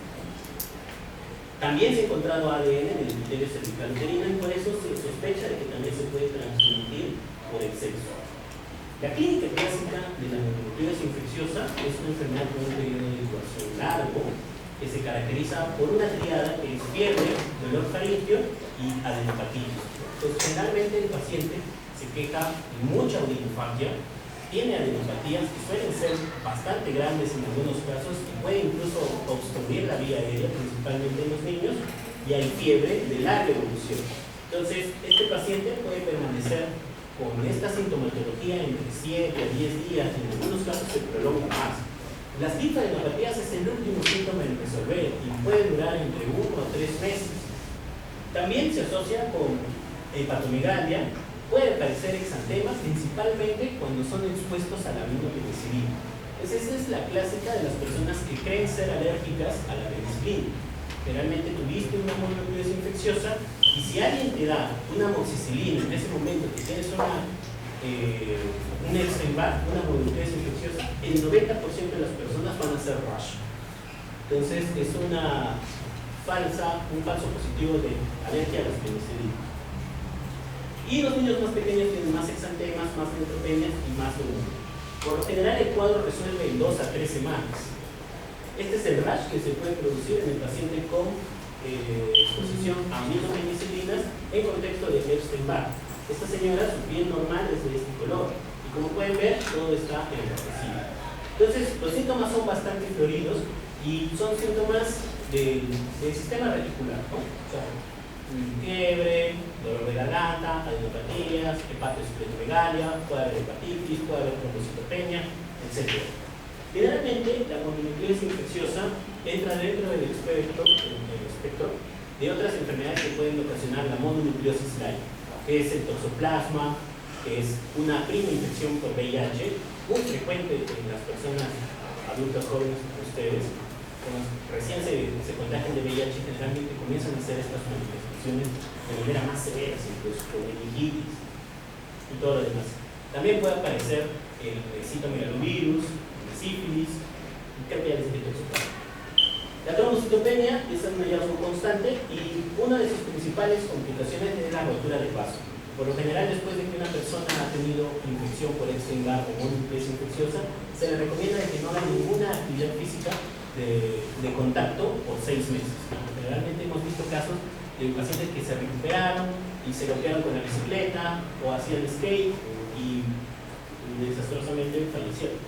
También se ha encontrado ADN en el epitelio cervical uterino y por eso se sospecha de que también se puede transmitir por el sexo. La clínica clásica de la mononucleosis infecciosa es una enfermedad con un periodo de incubación largo que se caracteriza por una triada que es fiebre, dolor faríngeo y adenopatía. Entonces, generalmente el paciente se queja de mucha odinofagia, tiene adenopatías que suelen ser bastante grandes en algunos casos y puede incluso obstruir la vía aérea, principalmente en los niños, y hay fiebre de larga evolución. Entonces, este paciente puede permanecer con esta sintomatología entre 7 a 10 días y en algunos casos se prolonga más. Las linfadenopatías es el último síntoma en resolver y puede durar entre 1 a 3 meses. También se asocia con hepatomegalia. Puede aparecer exantemas principalmente cuando son expuestos a la aminopenicilina. Entonces, esa es la clásica de las personas que creen ser alérgicas a la penicilina. Generalmente tuviste una mononucleosis infecciosa y si alguien te da una amoxicilina en ese momento que tienes un Epstein-Barr, una mononucleosis infecciosa, el 90% de las personas van a hacer rash. Entonces, es un falso positivo de alergia a las penicilinas. Y los niños más pequeños tienen más exantemas, más neutropenias y más dolor. Por lo general el cuadro resuelve en 2 a 3 semanas. Este es el rash que se puede producir en el paciente con exposición a aminopenicilinas en contexto de Epstein-Barr. Esta señora, su piel normal es de este color y como pueden ver todo está enrojecido. Entonces los síntomas son bastante floridos y son síntomas del sistema reticular, ¿no? O sea, fiebre, dolor de garganta, adenopatías, hepatosplenomegalia, puede haber hepatitis, puede haber trombocitopenia, etc. Generalmente, la mononucleosis infecciosa entra dentro del espectro de otras enfermedades que pueden ocasionar la mononucleosis light, que es el toxoplasma, que es una prima infección por VIH, muy frecuente en las personas adultas jóvenes como ustedes. Cuando recién se contagian de VIH, generalmente comienzan a hacer estas manifestaciones de manera más severa, incluso con meningitis y todo lo demás. También puede aparecer el citomegalovirus, el sífilis, y cambiales de toxoplasma. La trombocitopenia es un hallazgo constante y una de sus principales complicaciones es la rotura del vaso. Por lo general, después de que una persona ha tenido infección por Epstein-Barr o mononucleosis infecciosa, se le recomienda que no haga ninguna actividad física de contacto por 6 meses. Generalmente hemos visto casos de pacientes que se recuperaron y se golpearon con la bicicleta o hacían skate y desastrosamente fallecieron.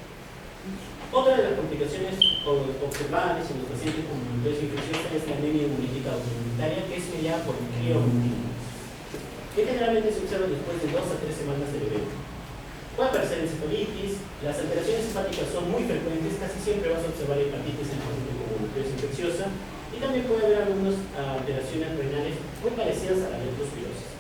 Otra de las complicaciones observables en los pacientes con mononucleosis infecciosa es la anemia hemolítica autoinmunitaria, que es mediada por clorofila, que generalmente se observa después de 2 a 3 semanas del evento. Puede aparecer encefalitis, las alteraciones hepáticas son muy frecuentes, casi siempre vas a observar hepatitis en pacientes con mononucleosis infecciosa, Y también puede haber algunas alteraciones renales muy parecidas a la leptospirosis.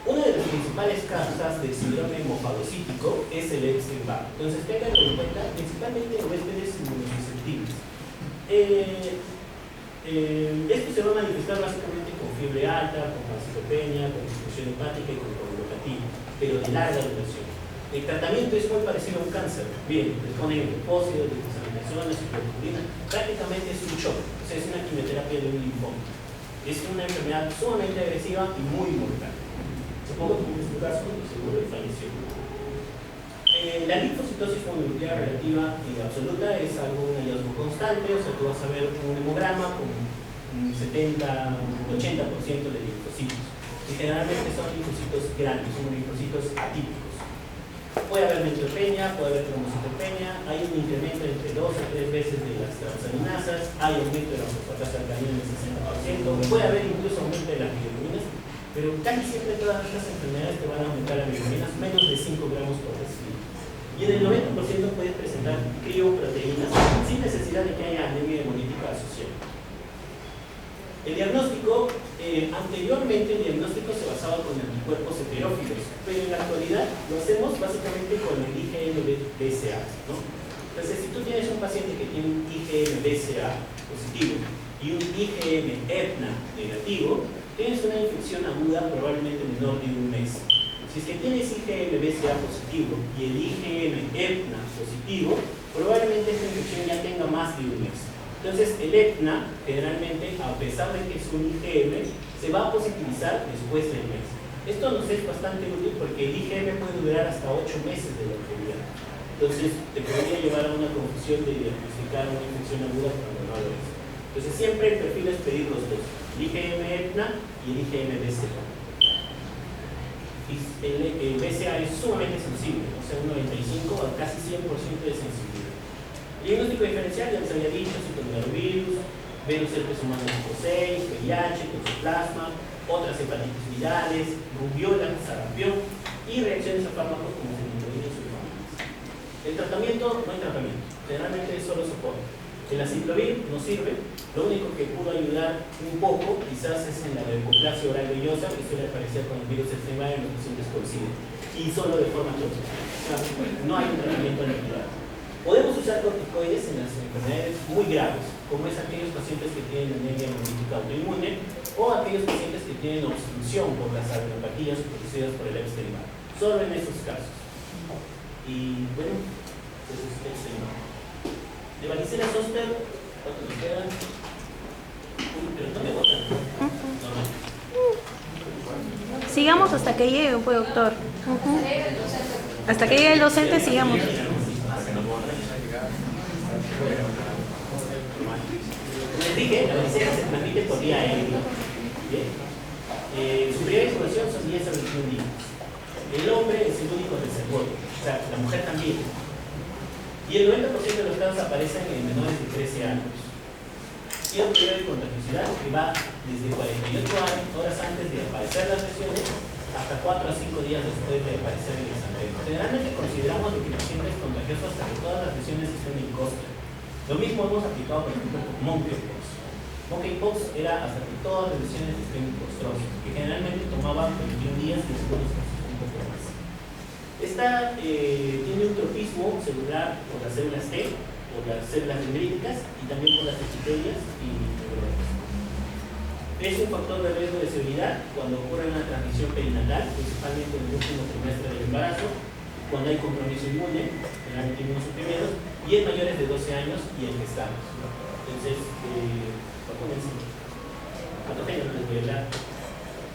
Una de las principales causas del síndrome hemofagocítico es el Epstein-Barr. Entonces, tengan en cuenta principalmente en huéspedes inmunosusceptibles. Esto se va a manifestar básicamente con fiebre alta, con pancitopenia, con disfunción hepática y con coagulopatía, pero de larga duración. El tratamiento es muy parecido a un cáncer. Bien, les ponen glucósidos, desaminaciones, ciclosporina. Prácticamente es un shock, o sea, es una quimioterapia de un linfoma. Es una enfermedad sumamente agresiva y muy mortal. Supongo que en este caso, seguro que falleció. La linfocitosis mononuclear relativa y absoluta es algo, un hallazgo constante, o sea, tú vas a ver un hemograma con un 70, un 80% de linfocitos. Y generalmente son linfocitos grandes, son linfocitos atípicos. Puede haber neutropenia, puede haber trombocitopenia, hay un incremento entre 2 a 3 veces de las transaminasas, hay aumento de la fosfatasa alcalina en el 60%, puede haber incluso aumento de las bilirrubinas, pero casi siempre todas estas enfermedades te van a aumentar las bilirrubinas menos de 5 gramos por decilitro. Y en el 90% puedes presentar crioproteínas sin necesidad de que haya anemia hemolítica asociada. El diagnóstico, anteriormente el diagnóstico se basaba con anticuerpos heterófilos, pero en la actualidad lo hacemos básicamente con el IgM-BCA, ¿no? Entonces, si tú tienes un paciente que tiene un IgM-BCA positivo y un IgM-EPNA negativo, tienes una infección aguda probablemente menor de un mes. Si es que tienes IgM-BCA positivo y el IgM-EPNA positivo, probablemente esta infección ya tenga más de un mes. Entonces, el EPNA, generalmente, a pesar de que es un IgM, se va a positivizar después del mes. Esto nos es bastante útil porque el IgM puede durar hasta 8 meses de longevidad. Entonces, te podría llevar a una confusión de diagnosticar una infección aguda cuando no lo es. Entonces, siempre el perfil es pedir los dos, el IgM-EPNA y el IgM-BCA. El BCA es sumamente sensible, o sea, un 95 a casi 100% de sensibilidad. El diagnóstico diferencial, ya les había dicho, citomegalovirus, virus herpes humano tipo 6, VIH, toxoplasma, otras hepatitis virales, rubiola, sarampión y reacciones a fármacos como fenilidina y sulfamidas. El tratamiento, no hay tratamiento, generalmente es solo soporte. El aciclovir no sirve, lo único que pudo ayudar un poco quizás es en la leucoplasia oral vellosa, que suele aparecer con el virus Epstein-Barr en los pacientes con SIDA, y solo de forma tóxica. O sea, no hay un tratamiento aniquilado. Podemos usar corticoides en las enfermedades muy graves, como es aquellos pacientes que tienen anemia hemolítica autoinmune o aquellos pacientes que tienen obstrucción por las adenopatías producidas por el Epstein-Barr. Solo en esos casos. Y bueno, eso es Epstein-Barr. De varicela zoster, ¿cuánto nos quedan? Uy, pero no me botan. No. Sigamos hasta que llegue, pues, doctor. Hasta que llegue el docente, sigamos. Como les dije, la varicela se transmite por vía aérea. Su primera incubación son 10 a 21 días. El hombre es el único reservorio, o sea, la mujer también. Y el 90% de los casos aparecen en menores de 13 años. Y un periodo de contagiosidad que va desde 48 horas antes de aparecer las lesiones hasta 4 a 5 días después de aparecer el exantema. Generalmente consideramos que el paciente es contagioso hasta que todas las lesiones estén en costra. Lo mismo hemos aplicado, por ejemplo, con monkeypox. Monkeypox era hasta que todas las lesiones estén costrosas, que generalmente tomaba 21 días y después un poco más. Esta tiene un tropismo celular por las células T, por las células dendríticas y también por las epitelias y neuronas. Es un factor de riesgo de severidad cuando ocurre una transmisión perinatal, principalmente en el último trimestre del embarazo, cuando hay compromiso inmune, generalmente inmunosuprimidos, y en mayores de 12 años y en gestados. Entonces, vacúnense. Patogenios les voy a hablar.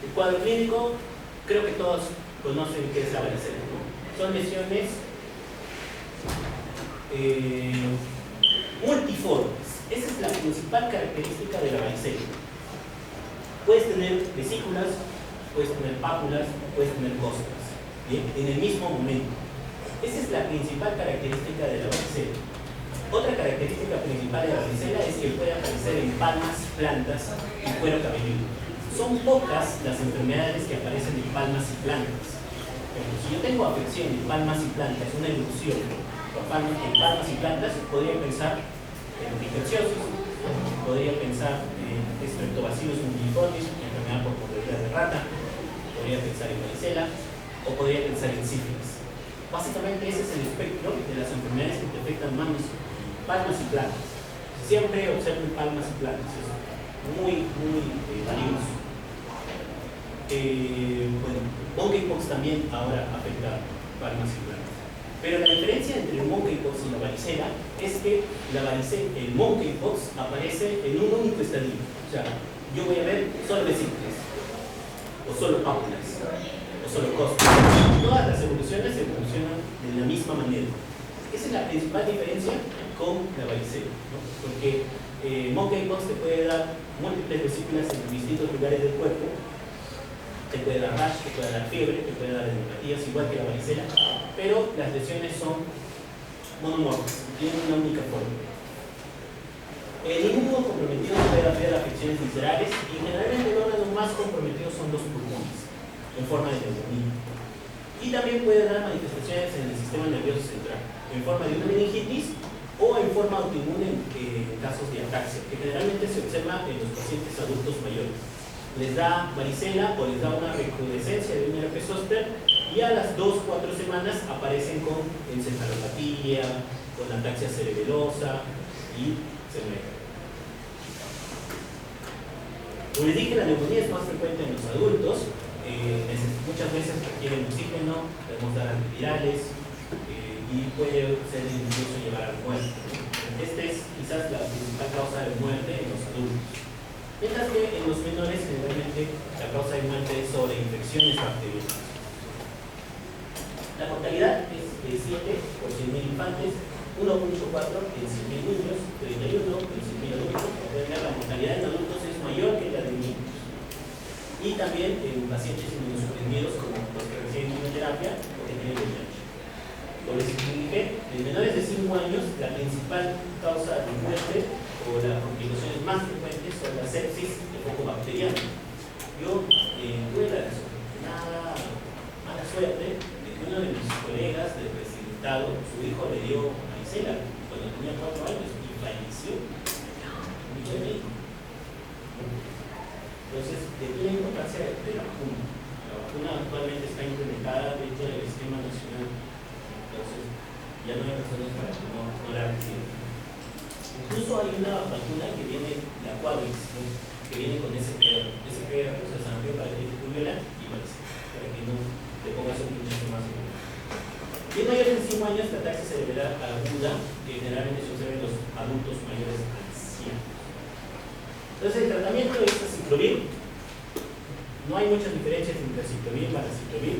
El cuadro clínico, creo que todos conocen qué es la varicela. Son lesiones multiformes. Esa es la principal característica de la varicela. Puedes tener vesículas, puedes tener pápulas, puedes tener costras, ¿bien? En el mismo momento. Esa es la principal característica de la varicela. Otra característica principal de la varicela es que puede aparecer en palmas, plantas y cuero cabelludo. Son pocas las enfermedades que aparecen en palmas y plantas. Si yo tengo afección en palmas y plantas, una erupción en palmas y plantas, podría pensar en infecciosis, Podría pensar en Streptobacillus multiformis, enfermedad por mortalidad de rata. Podría pensar en varicela o podría pensar en sífilis. Básicamente ese es el espectro de las enfermedades que te afectan manos, palmas y plantas. Siempre observen palmas y plantas, es muy valioso. Bueno, monkeypox también ahora afecta palmas y plantas. Pero la diferencia entre el monkeypox y la varicela es que el monkeypox aparece en un único estadio. O sea, yo voy a ver solo vesículas, o solo pápulas, o solo costras. Todas las evoluciones evolucionan de la misma manera. Esa es la principal diferencia con la varicela, ¿no? Porque monkeypox te puede dar múltiples vesículas en distintos lugares del cuerpo, te puede dar rash, te puede dar fiebre, te puede dar neumopatías, igual que la varicela, pero las lesiones son monomorfas, tienen una única forma. Ningún comprometido puede haber afecciones viscerales y generalmente el órgano más comprometido son los pulmones, en forma de neumonía. Y también puede dar manifestaciones en el sistema nervioso central, en forma de una meningitis o en forma autoinmune en casos de ataxia, que generalmente se observa en los pacientes adultos mayores. Les da varicela o les da una recrudescencia de un herpes zóster y a las 2-4 semanas aparecen con encefalopatía, con ataxia cerebelosa y se mueren. Como les dije, la neumonía es más frecuente en los adultos, muchas veces requieren oxígeno, podemos dar antivirales y puede ser incluso llevar a la muerte. Esta es quizás la principal causa de muerte en los adultos. Mientras que en los menores generalmente la causa de muerte es sobre infecciones bacterianas. La mortalidad es de 7 por 100.000 infantes, 1.4 en 100.000 niños, 31 en 100.000 adultos. La mortalidad en adultos es mayor que la de niños. Y también en pacientes inmunosuprimidos como los que reciben quimioterapia o que tienen VIH. Como les expliqué, en menores de 5 años la principal causa de muerte o las complicaciones más frecuentes son la sepsis de foco bacteriano. Yo tuve la desafortunada mala suerte de que uno de mis colegas del presidentado, su hijo le dio varicela cuando tenía 4 años y falleció. Muy buen médico. Entonces, ¿de qué la importancia de la vacuna? La vacuna actualmente está implementada dentro del esquema nacional. Entonces, ya no hay razones para que no la reciban. Incluso hay una vacuna que viene, la Quadrix, ¿no? Que viene con SPR. SPR, o sea, Sanofi para el rubiola y varicela, para que no le pongas un mucho más. Y en mayores de 5 años, la ataxia cerebral aguda, que generalmente se observa en los adultos mayores ancianos. Entonces, el tratamiento es aciclovir. No hay muchas diferencias entre aciclovir y varaciclovir.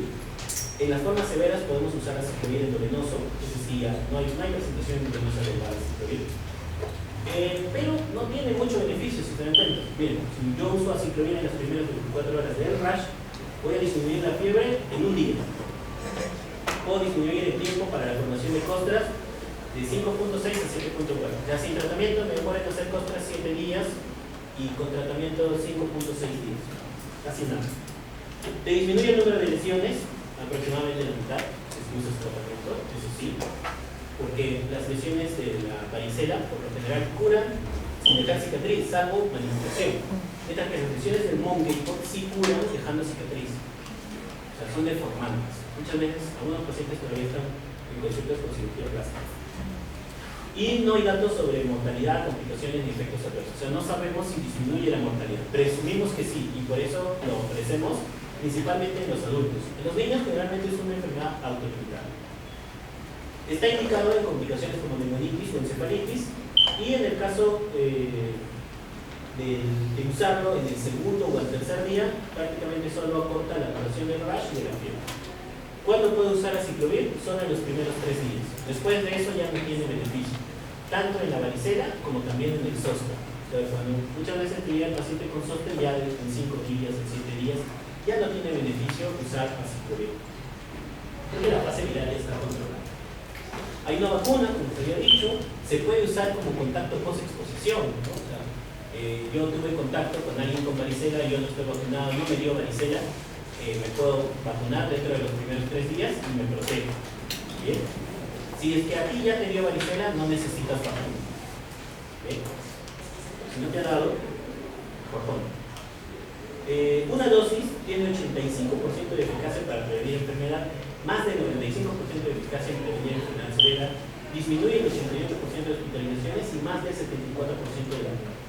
En las formas severas podemos usar aciclovir endovenoso, es decir, no hay presentación endovenosa del varaciclovir. Pero no tiene mucho beneficio si se dan cuenta. Miren, si yo uso aciclovir en las primeras 24 horas del rash, voy a disminuir la fiebre en un día. Puedo disminuir el tiempo para la formación de costras de 5.6 a 7.4. Ya sin tratamiento me demora en hacer costras 7 días y con tratamiento 5.6 días. Casi nada. Te disminuye el número de lesiones, aproximadamente la mitad, si usas tratamiento, eso sí. Porque las lesiones de la varicela por lo general curan sin dejar cicatriz, salvo manipulación. Mientras que las lesiones del monkeypox sí curan dejando cicatriz. O sea, son deformantes. Muchas veces algunos pacientes todavía están en consultas con cirugía plástica. Y no hay datos sobre mortalidad, complicaciones ni efectos adversos. O sea, no sabemos si disminuye la mortalidad. Presumimos que sí, y por eso lo ofrecemos principalmente en los adultos. En los niños generalmente es una enfermedad autolimitada. Está indicado en complicaciones como neumonitis o encefalitis, y en el caso de usarlo en el segundo o el tercer día, prácticamente solo aporta la duración del rash y de la fiebre. ¿Cuándo puedo usar aciclovir? Son en los primeros 3 días. Después de eso ya no tiene beneficio, tanto en la varicela como también en el zóster. O sea, cuando muchas veces te llega el paciente con zóster, ya en 5 días, en 7 días, ya no tiene beneficio usar aciclovir, porque la fase viral ya está controlada. Hay una vacuna, como te había dicho, se puede usar como contacto post-exposición, ¿no? O sea, yo tuve contacto con alguien con varicela, yo no estoy vacunado, no me dio varicela, me puedo vacunar dentro de los primeros 3 días y me protege. ¿Bien? Si es que a ti ya te dio varicela, no necesitas vacuna. ¿Bien? Si no te ha dado, por favor. Una dosis tiene 85% de eficacia para prevenir enfermedad, más del 95% de eficacia en prevenir enfermedad severa, disminuye el 88% de hospitalizaciones y más del 74% de la muerte.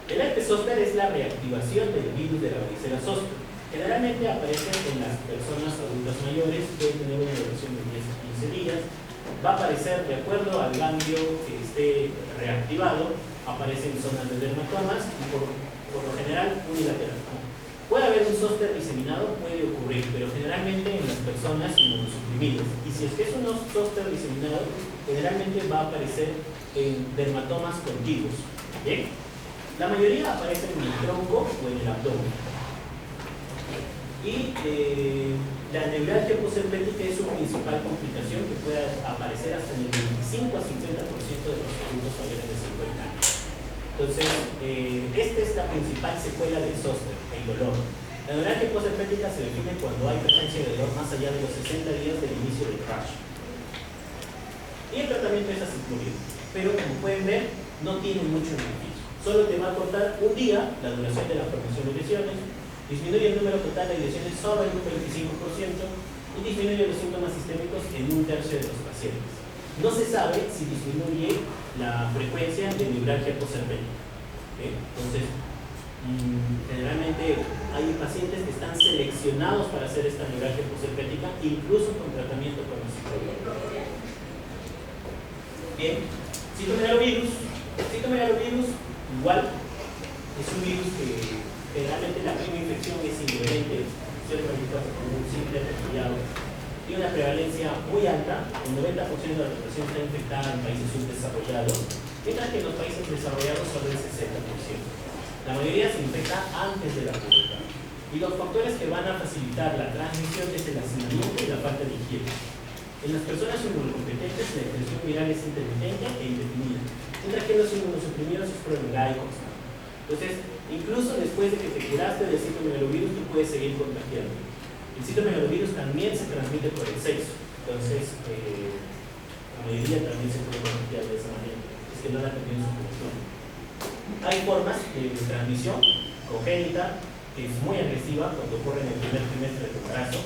El herpes zóster es la reactivación del virus de la varicela zóster. Generalmente aparece en las personas adultas mayores, puede tener una duración de 10 a 15 días. Va a aparecer de acuerdo al ganglio que esté reactivado, aparece en zonas de dermatomas y por lo general unilateral. Puede haber un zóster diseminado, puede ocurrir, pero generalmente en las personas inmunosuprimidas. Y si es que es un zóster diseminado, generalmente va a aparecer en dermatomas contiguos. ¿Bien? La mayoría aparece en el tronco o en el abdomen. Y la neuralgia posherpética es su principal complicación, que puede aparecer hasta en el 25 a 50% de los adultos mayores de 50 años. Entonces, esta es la principal secuela del zóster, el dolor. La neuralgia posherpética se define cuando hay presencia de dolor más allá de los 60 días del inicio del rash. Y el tratamiento es asintomático, pero como pueden ver, no tiene mucho beneficio. Solo te va a cortar un día la duración de la formación de lesiones, disminuye el número total de lesiones solo en un 25% y disminuye los síntomas sistémicos en un tercio de los pacientes. No se sabe si disminuye la frecuencia de neuralgia posherpética. Entonces, generalmente hay pacientes que están seleccionados para hacer esta neuralgia posherpética, incluso con tratamiento con psicólogo. Bien, citomegalovirus. Citomegalovirus igual es un virus que generalmente la primera infección es indolente, suele manifestarse como un simple resfriado. Tiene una prevalencia muy alta, el 90% de la población está infectada en países subdesarrollados, mientras que en los países desarrollados solo el 60%. La mayoría se infecta antes de la pubertad. Y los factores que van a facilitar la transmisión es el hacinamiento y la falta de higiene. En las personas inmunocompetentes la infección viral es intermitente e indefinida, mientras que en los inmunosuprimidos es prolongada y constante. Entonces, incluso después de que te curaste del citomegalovirus, tú puedes seguir contagiando. El citomegalovirus también se transmite por el sexo, entonces la mayoría también se puede contagiar de esa manera, es que no la tenido su función. Hay formas de transmisión congénita que es muy agresiva cuando ocurre en el primer trimestre del embarazo.